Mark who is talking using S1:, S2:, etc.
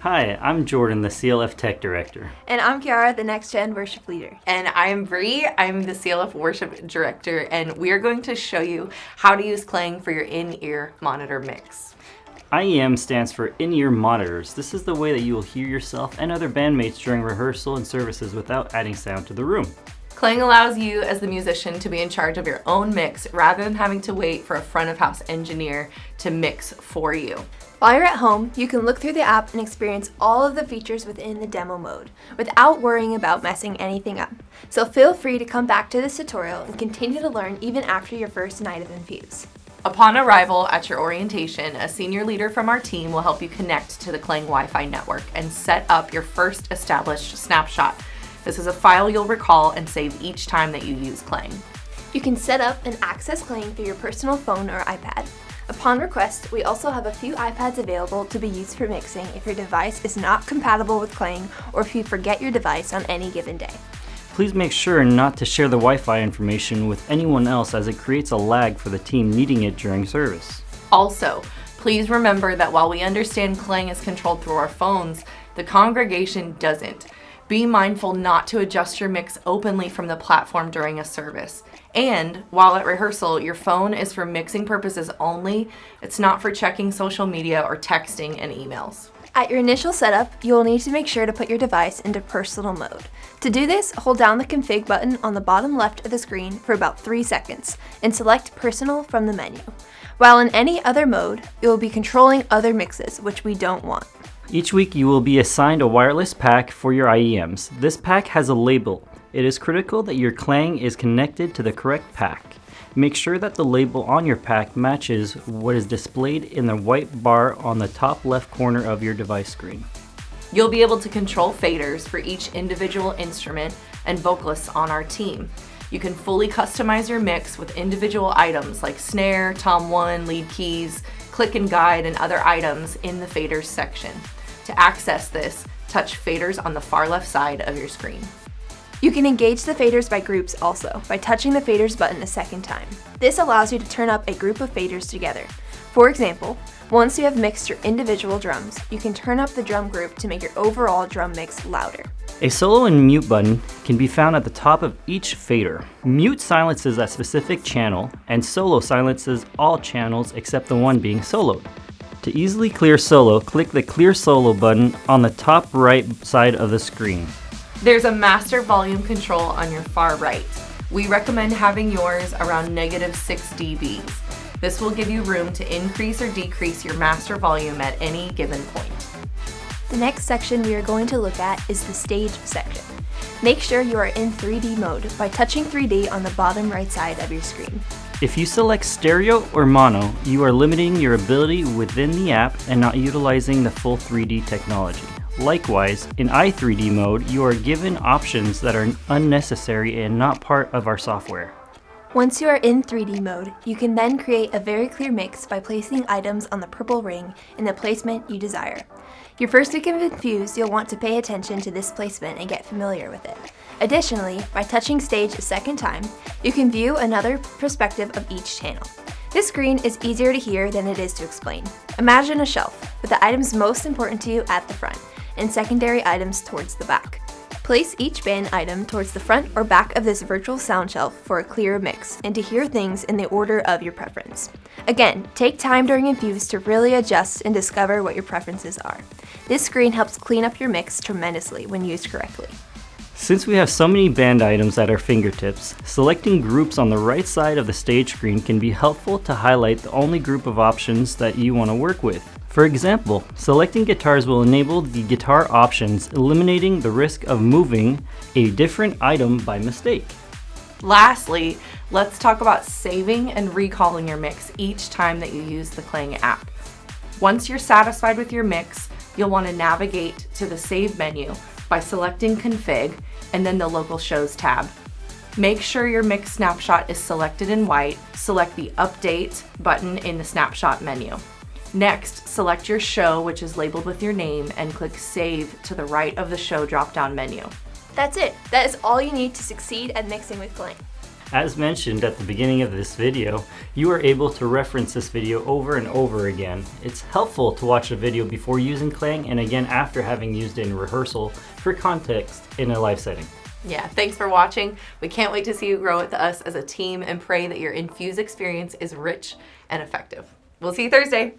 S1: Hi, I'm Jordan, the CLF Tech Director.
S2: And I'm Kiara, the Next Gen Worship Leader.
S3: And I'm Bree, I'm the CLF Worship Director, and we are going to show you how to use Klang for your in-ear monitor mix.
S1: IEM stands for in-ear monitors. This is the way that you will hear yourself and other bandmates during rehearsal and services without adding sound to the room.
S3: Klang allows you as the musician to be in charge of your own mix rather than having to wait for a front-of-house engineer to mix for you.
S2: While you're at home, you can look through the app and experience all of the features within the demo mode without worrying about messing anything up. So feel free to come back to this tutorial and continue to learn even after your first night of Infuse.
S3: Upon arrival at your orientation, a senior leader from our team will help you connect to the Klang Wi-Fi network and set up your first established snapshot. This is a file you'll recall and save each time that you use Klang.
S2: You can set up and access Klang through your personal phone or iPad. Upon request, we also have a few iPads available to be used for mixing if your device is not compatible with Klang or if you forget your device on any given day.
S1: Please make sure not to share the Wi-Fi information with anyone else as it creates a lag for the team needing it during service.
S3: Also, please remember that while we understand Klang is controlled through our phones, the congregation doesn't. Be mindful not to adjust your mix openly from the platform during a service. And while at rehearsal, your phone is for mixing purposes only. It's not for checking social media or texting and emails.
S2: At your initial setup, you will need to make sure to put your device into personal mode. To do this, hold down the config button on the bottom left of the screen for about 3 seconds and select personal from the menu. While in any other mode, you will be controlling other mixes, which we don't want.
S1: Each week you will be assigned a wireless pack for your IEMs. This pack has a label. It is critical that your Klang is connected to the correct pack. Make sure that the label on your pack matches what is displayed in the white bar on the top left corner of your device screen.
S3: You'll be able to control faders for each individual instrument and vocalists on our team. You can fully customize your mix with individual items like snare, tom 1, lead keys, click and guide, and other items in the faders section. To access this, touch faders on the far left side of your screen.
S2: You can engage the faders by groups also by touching the faders button a second time. This allows you to turn up a group of faders together. For example, once you have mixed your individual drums, you can turn up the drum group to make your overall drum mix louder.
S1: A solo and mute button can be found at the top of each fader. Mute silences a specific channel, and solo silences all channels except the one being soloed. To easily clear solo, click the Clear Solo button on the top right side of the screen.
S3: There's a master volume control on your far right. We recommend having yours around -6 dBs. This will give you room to increase or decrease your master volume at any given point.
S2: The next section we are going to look at is the stage section. Make sure you are in 3D mode by touching 3D on the bottom right side of your screen.
S1: If you select stereo or mono, you are limiting your ability within the app and not utilizing the full 3D technology. Likewise, in i3D mode, you are given options that are unnecessary and not part of our software.
S2: Once you are in 3D mode, you can then create a very clear mix by placing items on the purple ring in the placement you desire. Your first week of Infuse, you'll want to pay attention to this placement and get familiar with it. Additionally, by touching stage a second time, you can view another perspective of each channel. This screen is easier to hear than it is to explain. Imagine a shelf with the items most important to you at the front and secondary items towards the back. Place each band item towards the front or back of this virtual sound shelf for a clearer mix and to hear things in the order of your preference. Again, take time during Infuse to really adjust and discover what your preferences are. This screen helps clean up your mix tremendously when used correctly.
S1: Since we have so many band items at our fingertips, selecting groups on the right side of the stage screen can be helpful to highlight the only group of options that you want to work with. For example, selecting guitars will enable the guitar options, eliminating the risk of moving a different item by mistake.
S3: Lastly, let's talk about saving and recalling your mix each time that you use the Klang app. Once you're satisfied with your mix, you'll want to navigate to the Save menu by selecting Config and then the Local Shows tab. Make sure your mix snapshot is selected in white. Select the Update button in the snapshot menu. Next, select your show, which is labeled with your name, and click Save to the right of the show drop-down menu.
S2: That's it. That is all you need to succeed at mixing with Klang.
S1: As mentioned at the beginning of this video, you are able to reference this video over and over again. It's helpful to watch a video before using Klang and again after having used it in rehearsal for context in a live setting.
S3: Yeah, thanks for watching. We can't wait to see you grow with us as a team and pray that your Infuse experience is rich and effective. We'll see you Thursday.